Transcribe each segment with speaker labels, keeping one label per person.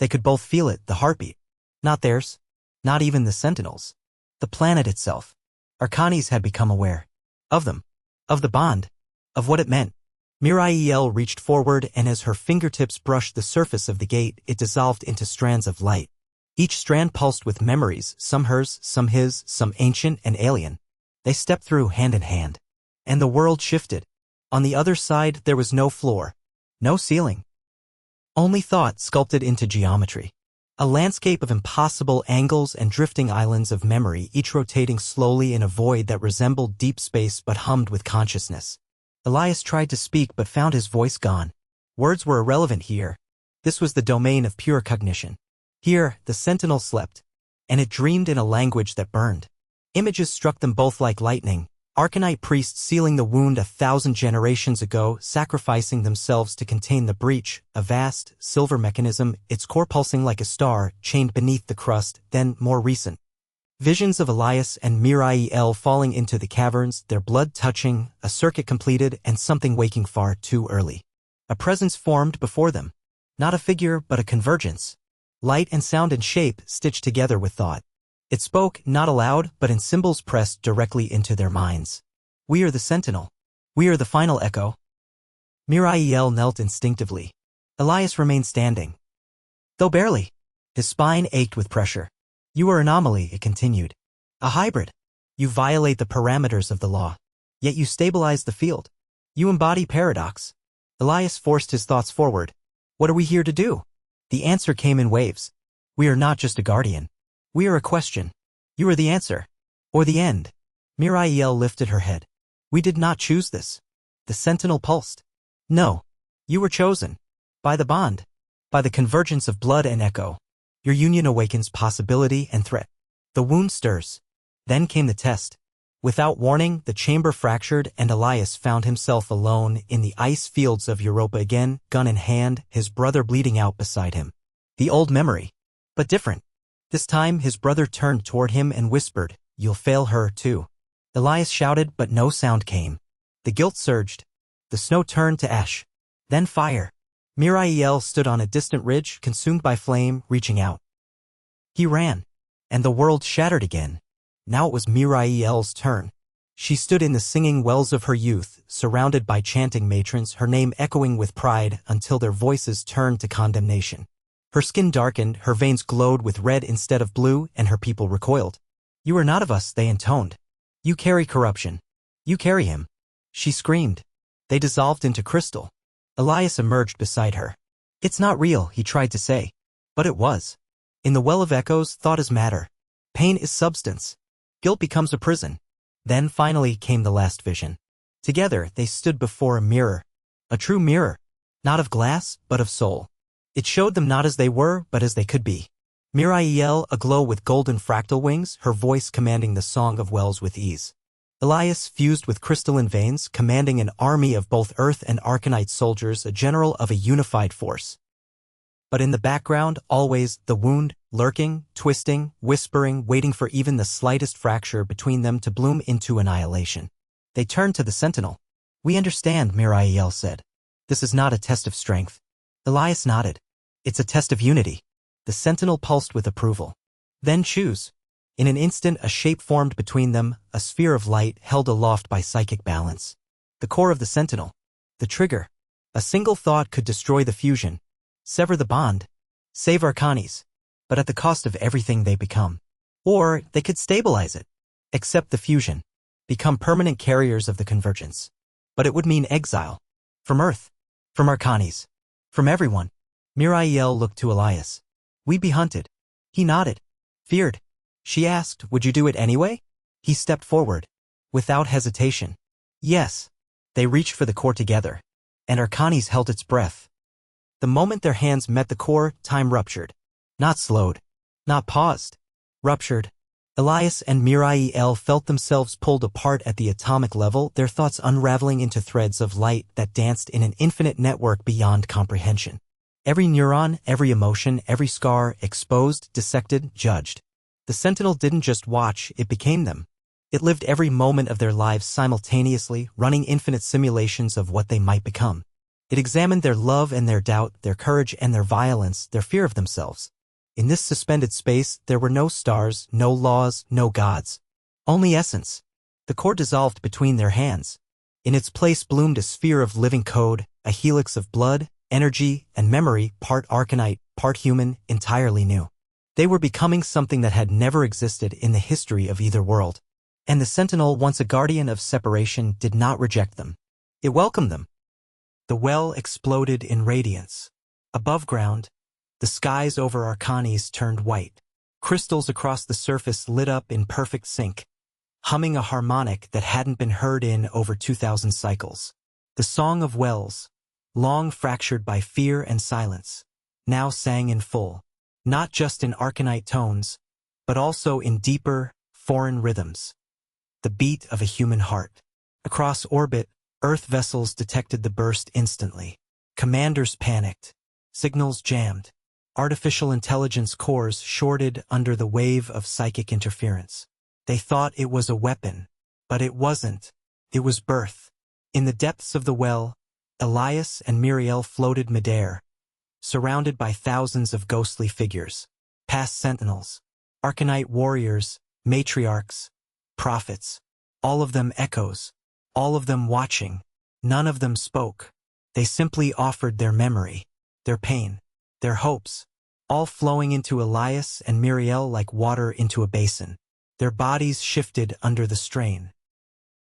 Speaker 1: They could both feel it, the heartbeat. Not theirs. Not even the Sentinels. The planet itself. Arkanis had become aware. Of them. Of the bond. Of what it meant. Myr'iel reached forward, and as her fingertips brushed the surface of the gate, it dissolved into strands of light. Each strand pulsed with memories, some hers, some his, some ancient and alien. They stepped through hand in hand. And the world shifted. On the other side, there was no floor. No ceiling. Only thought sculpted into geometry. A landscape of impossible angles and drifting islands of memory, each rotating slowly in a void that resembled deep space but hummed with consciousness. Elias tried to speak but found his voice gone. Words were irrelevant here. This was the domain of pure cognition. Here, the Sentinel slept, and it dreamed in a language that burned. Images struck them both like lightning. Arkanite priests sealing the wound 1,000 generations ago, sacrificing themselves to contain the breach, a vast, silver mechanism, its core pulsing like a star, chained beneath the crust, then more recent. Visions of Elias and Myr'iel falling into the caverns, their blood touching, a circuit completed, and something waking far too early. A presence formed before them. Not a figure, but a convergence. Light and sound and shape stitched together with thought. It spoke, not aloud, but in symbols pressed directly into their minds. We are the Sentinel. We are the final echo. Myr'iel knelt instinctively. Elias remained standing. Though barely. His spine ached with pressure. You are an anomaly, it continued. A hybrid. You violate the parameters of the law. Yet you stabilize the field. You embody paradox. Elias forced his thoughts forward. What are we here to do? The answer came in waves. We are not just a guardian. We are a question. You are the answer. Or the end. Myr'iel lifted her head. We did not choose this. The Sentinel pulsed. No. You were chosen. By the bond. By the convergence of blood and echo. Your union awakens possibility and threat. The wound stirs. Then came the test. Without warning, the chamber fractured and Elias found himself alone in the ice fields of Europa again, gun in hand, his brother bleeding out beside him. The old memory. But different. This time his brother turned toward him and whispered, "You'll fail her, too." Elias shouted, but no sound came. The guilt surged. The snow turned to ash. Then fire. Myr'iel stood on a distant ridge, consumed by flame, reaching out. He ran. And the world shattered again. Now it was Myr'iel's turn. She stood in the singing wells of her youth, surrounded by chanting matrons, her name echoing with pride until their voices turned to condemnation. Her skin darkened, her veins glowed with red instead of blue, and her people recoiled. You are not of us, they intoned. You carry corruption. You carry him. She screamed. They dissolved into crystal. Elias emerged beside her. It's not real, he tried to say. But it was. In the well of echoes, thought is matter. Pain is substance. Guilt becomes a prison. Then finally came the last vision. Together they stood before a mirror. A true mirror. Not of glass, but of soul. It showed them not as they were, but as they could be. Myr'iel aglow with golden fractal wings, her voice commanding the song of wells with ease. Elias fused with crystalline veins, commanding an army of both Earth and Arkanite soldiers, a general of a unified force. But in the background, always, the wound, lurking, twisting, whispering, waiting for even the slightest fracture between them to bloom into annihilation. They turned to the Sentinel. We understand, Myr'iel said. This is not a test of strength. Elias nodded. It's a test of unity. The Sentinel pulsed with approval. Then choose. In an instant, a shape formed between them, a sphere of light held aloft by psychic balance. The core of the Sentinel. The trigger. A single thought could destroy the fusion. Sever the bond. Save Arkanis. But at the cost of everything they become. Or they could stabilize it. Accept the fusion. Become permanent carriers of the convergence. But it would mean exile. From Earth. From Arkanis. From everyone. Myr'iel looked to Elias. We'd be hunted. He nodded. Feared. She asked, would you do it anyway? He stepped forward. Without hesitation. Yes. They reached for the core together. And Arkanis held its breath. The moment their hands met the core, time ruptured. Not slowed. Not paused. Ruptured. Elias and Myr'iel felt themselves pulled apart at the atomic level, their thoughts unraveling into threads of light that danced in an infinite network beyond comprehension. Every neuron, every emotion, every scar, exposed, dissected, judged. The Sentinel didn't just watch, it became them. It lived every moment of their lives simultaneously, running infinite simulations of what they might become. It examined their love and their doubt, their courage and their violence, their fear of themselves. In this suspended space, there were no stars, no laws, no gods. Only essence. The core dissolved between their hands. In its place bloomed a sphere of living code, a helix of blood, energy, and memory, part Arkanite, part human, entirely new. They were becoming something that had never existed in the history of either world. And the Sentinel, once a guardian of separation, did not reject them. It welcomed them. The well exploded in radiance. Above ground, the skies over Arkanis turned white. Crystals across the surface lit up in perfect sync, humming a harmonic that hadn't been heard in over 2,000 cycles. The song of wells, long fractured by fear and silence, now sang in full, not just in Arkanite tones, but also in deeper, foreign rhythms. The beat of a human heart. Across orbit, Earth vessels detected the burst instantly. Commanders panicked. Signals jammed. Artificial intelligence cores shorted under the wave of psychic interference. They thought it was a weapon, but it wasn't. It was birth. In the depths of the well, Elias and Myr'iel floated midair, surrounded by thousands of ghostly figures. Past sentinels, Arkanite warriors, matriarchs, prophets. All of them echoes. All of them watching. None of them spoke. They simply offered their memory, their pain, their hopes, all flowing into Elias and Myr'iel like water into a basin. Their bodies shifted under the strain.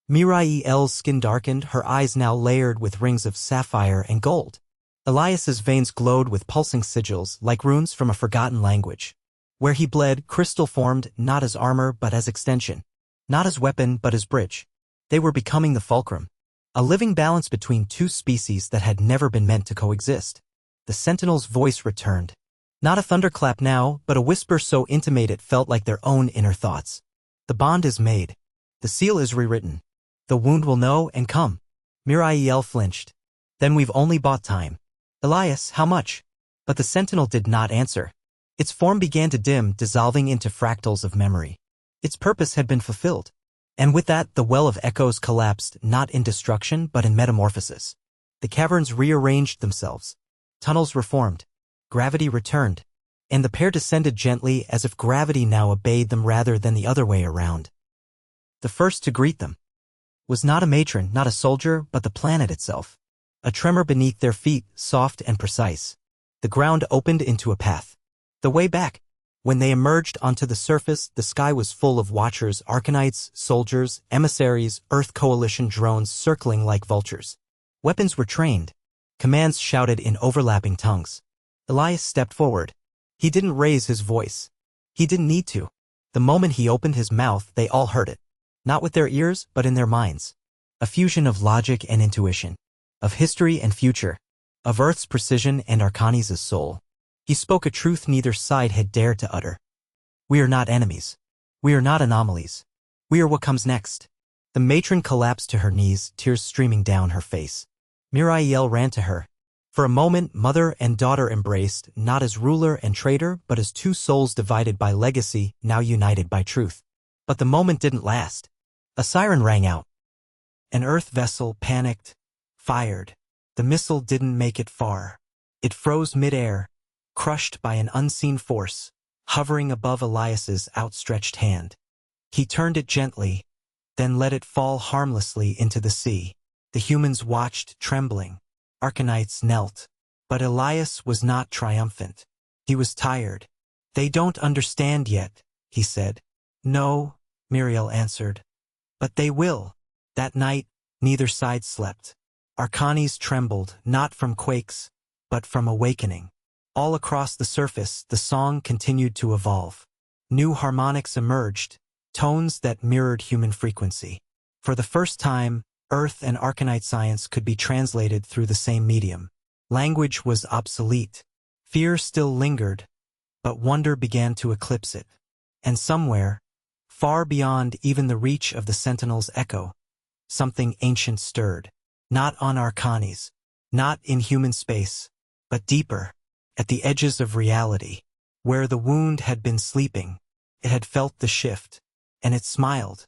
Speaker 1: Myr'iel's skin darkened, her eyes now layered with rings of sapphire and gold. Elias's veins glowed with pulsing sigils like runes from a forgotten language. Where he bled, crystal formed not as armor but as extension, not as weapon but as bridge. They were becoming the Fulcrum, a living balance between two species that had never been meant to coexist. The Sentinel's voice returned. Not a thunderclap now, but a whisper so intimate it felt like their own inner thoughts. The bond is made. The seal is rewritten. The wound will know and come. Myr'iel flinched. Then we've only bought time. Elias, how much? But the Sentinel did not answer. Its form began to dim, dissolving into fractals of memory. Its purpose had been fulfilled. And with that, the well of echoes collapsed, not in destruction, but in metamorphosis. The caverns rearranged themselves. Tunnels reformed. Gravity returned. And the pair descended gently as if gravity now obeyed them rather than the other way around. The first to greet them was not a matron, not a soldier, but the planet itself. A tremor beneath their feet, soft and precise. The ground opened into a path. The way back. When they emerged onto the surface, the sky was full of watchers, Arkanites, soldiers, emissaries, Earth Coalition drones circling like vultures. Weapons were trained. Commands shouted in overlapping tongues. Elias stepped forward. He didn't raise his voice. He didn't need to. The moment he opened his mouth, they all heard it. Not with their ears, but in their minds. A fusion of logic and intuition. Of history and future. Of Earth's precision and Arkanis' soul. He spoke a truth neither side had dared to utter. We are not enemies. We are not anomalies. We are what comes next. The matron collapsed to her knees, tears streaming down her face. Myr'iel ran to her. For a moment, mother and daughter embraced, not as ruler and traitor, but as two souls divided by legacy, now united by truth. But the moment didn't last. A siren rang out. An Earth vessel panicked, fired. The missile didn't make it far. It froze midair, crushed by an unseen force, hovering above Elias's outstretched hand. He turned it gently, then let it fall harmlessly into the sea. The humans watched, trembling. Arkanites knelt. But Elias was not triumphant. He was tired. They don't understand yet, he said. No, Myr'iel answered. But they will. That night, neither side slept. Arkanis trembled, not from quakes, but from awakening. All across the surface, the song continued to evolve. New harmonics emerged, tones that mirrored human frequency. For the first time, Earth and Arkanite science could be translated through the same medium. Language was obsolete. Fear still lingered, but wonder began to eclipse it. And somewhere, far beyond even the reach of the Sentinel's echo, something ancient stirred. Not on Arkanis, not in human space, but deeper, at the edges of reality. Where the wound had been sleeping, it had felt the shift, and it smiled.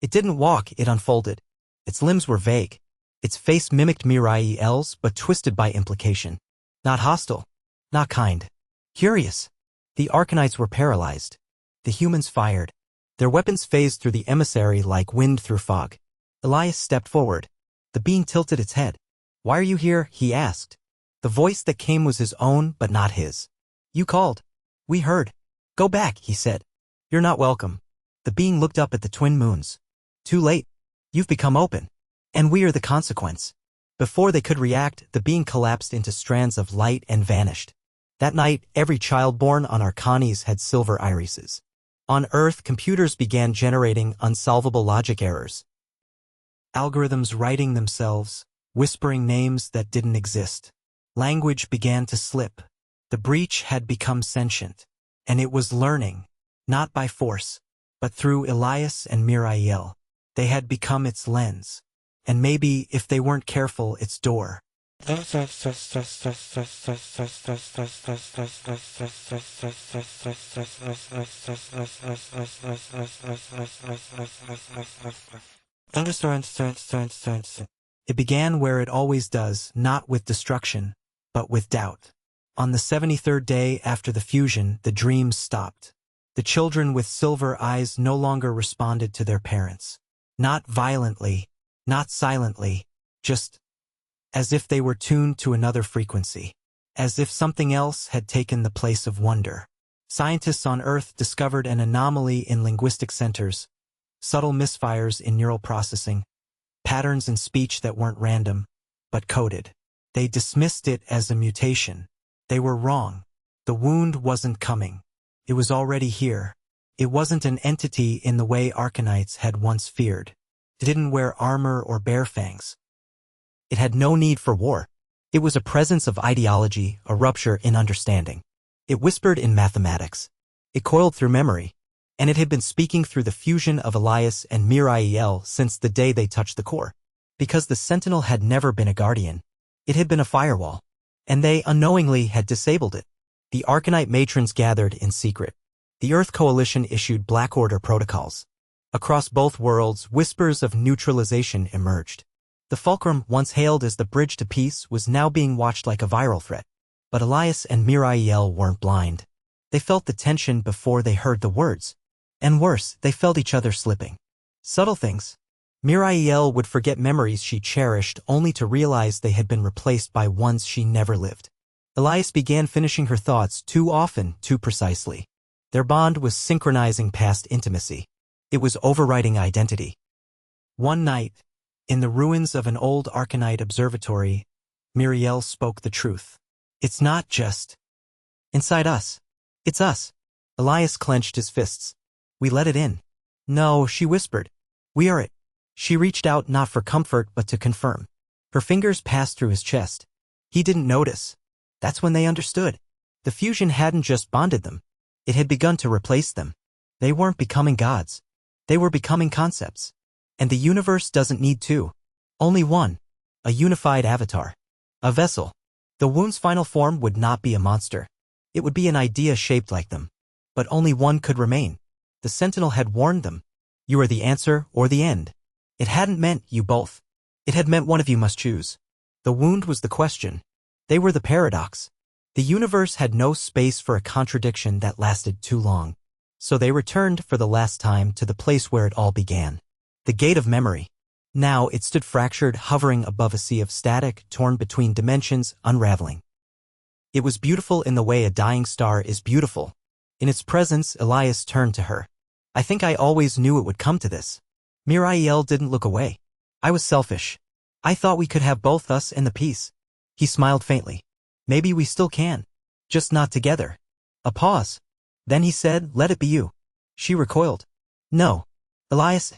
Speaker 1: It didn't walk, it unfolded. Its limbs were vague. Its face mimicked Myr'iel's, but twisted by implication. Not hostile. Not kind. Curious. The Arkanites were paralyzed. The humans fired. Their weapons phased through the emissary like wind through fog. Elias stepped forward. The being tilted its head. "Why are you here?" he asked. The voice that came was his own, but not his. "You called. We heard. Go back," he said. "You're not welcome." The being looked up at the twin moons. "Too late. You've become open. And we are the consequence." Before they could react, the being collapsed into strands of light and vanished. That night, every child born on Arkanis had silver irises. On Earth, computers began generating unsolvable logic errors. Algorithms writing themselves, whispering names that didn't exist. Language began to slip. The breach had become sentient, and it was learning, not by force, but through Elias and Myr'iel. They had become its lens, and maybe, if they weren't careful, its door. It began where it always does, not with destruction, but with doubt. On the 73rd day after the fusion, the dreams stopped. The children with silver eyes no longer responded to their parents. Not violently, not silently, just as if they were tuned to another frequency. As if something else had taken the place of wonder. Scientists on Earth discovered an anomaly in linguistic centers, subtle misfires in neural processing, patterns in speech that weren't random, but coded. They dismissed it as a mutation. They were wrong. The wound wasn't coming. It was already here. It wasn't an entity in the way Arkanites had once feared. It didn't wear armor or bear fangs. It had no need for war. It was a presence of ideology, a rupture in understanding. It whispered in mathematics. It coiled through memory. And it had been speaking through the fusion of Elias and Myr'iel since the day they touched the core. Because the Sentinel had never been a guardian. It had been a firewall. And they, unknowingly, had disabled it. The Arkanite matrons gathered in secret. The Earth Coalition issued Black Order protocols. Across both worlds, whispers of neutralization emerged. The Fulcrum, once hailed as the bridge to peace, was now being watched like a viral threat. But Elias and Myr'iel weren't blind. They felt the tension before they heard the words. And worse, they felt each other slipping. Subtle things. Myr'iel would forget memories she cherished only to realize they had been replaced by ones she never lived. Elias began finishing her thoughts too often, too precisely. Their bond was synchronizing past intimacy. It was overriding identity. One night, in the ruins of an old Arkanite observatory, Myr'iel spoke the truth. "It's not just inside us. It's us." Elias clenched his fists. "We let it in." "No," she whispered. "We are it." She reached out not for comfort but to confirm. Her fingers passed through his chest. He didn't notice. That's when they understood. The fusion hadn't just bonded them. It had begun to replace them. They weren't becoming gods. They were becoming concepts. And the universe doesn't need two. Only one. A unified avatar. A vessel. The wound's final form would not be a monster. It would be an idea shaped like them. But only one could remain. The Sentinel had warned them. You are the answer or the end. It hadn't meant you both. It had meant one of you must choose. The wound was the question. They were the paradox. The universe had no space for a contradiction that lasted too long. So they returned for the last time to the place where it all began. The gate of memory. Now it stood fractured, hovering above a sea of static, torn between dimensions, unraveling. It was beautiful in the way a dying star is beautiful. In its presence, Elias turned to her. "I think I always knew it would come to this." Myr'iel didn't look away. "I was selfish. I thought we could have both us and the peace." He smiled faintly. "Maybe we still can. Just not together." A pause. Then he said, "Let it be you." She recoiled. "No. Elias,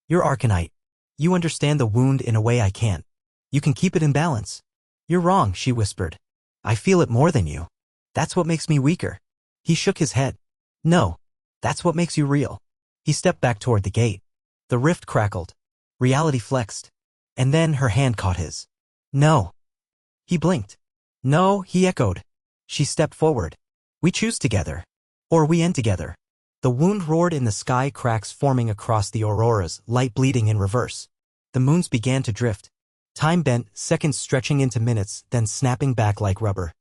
Speaker 1: you're Arkanite. You understand the wound in a way I can't. You can keep it in balance." "You're wrong," she whispered. "I feel it more than you. That's what makes me weaker." He shook his head. "No. That's what makes you real." He stepped back toward the gate. The rift crackled. Reality flexed. And then her hand caught his. "No." He blinked. "No," he echoed. She stepped forward. "We choose together. Or we end together." The wound roared in the sky, cracks forming across the auroras, light bleeding in reverse. The moons began to drift. Time bent, seconds stretching into minutes, then snapping back like rubber.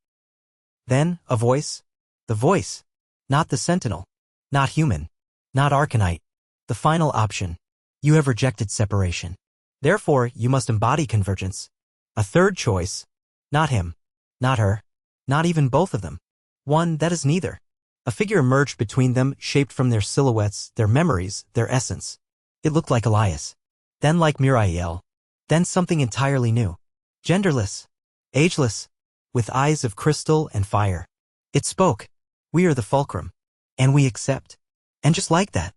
Speaker 1: Then, a voice. The voice. Not the sentinel. Not human. Not Arkanite. The final option. You have rejected separation. Therefore, you must embody convergence. A third choice. Not him. Not her. Not even both of them. One that is neither. A figure emerged between them, shaped from their silhouettes, their memories, their essence. It looked like Elias. Then like Myr'iel. Then something entirely new. Genderless. Ageless. With eyes of crystal and fire. It spoke. We are the Fulcrum. And we accept. And just like that,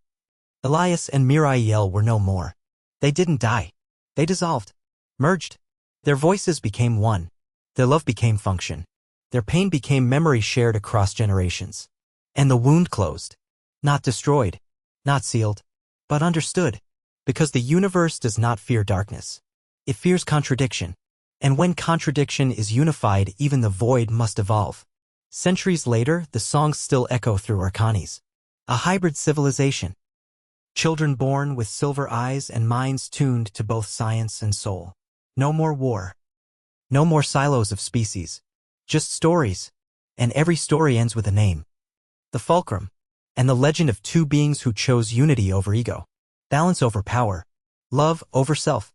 Speaker 1: Elias and Myr'iel were no more. They didn't die. They dissolved. Merged. Their voices became one. Their love became function. Their pain became memory shared across generations. And the wound closed. Not destroyed. Not sealed. But understood. Because the universe does not fear darkness. It fears contradiction. And when contradiction is unified, even the void must evolve. Centuries later, the songs still echo through Arkanis. A hybrid civilization. Children born with silver eyes and minds tuned to both science and soul. No more war. No more silos of species. Just stories. And every story ends with a name. The Fulcrum. And the legend of two beings who chose unity over ego. Balance over power. Love over self.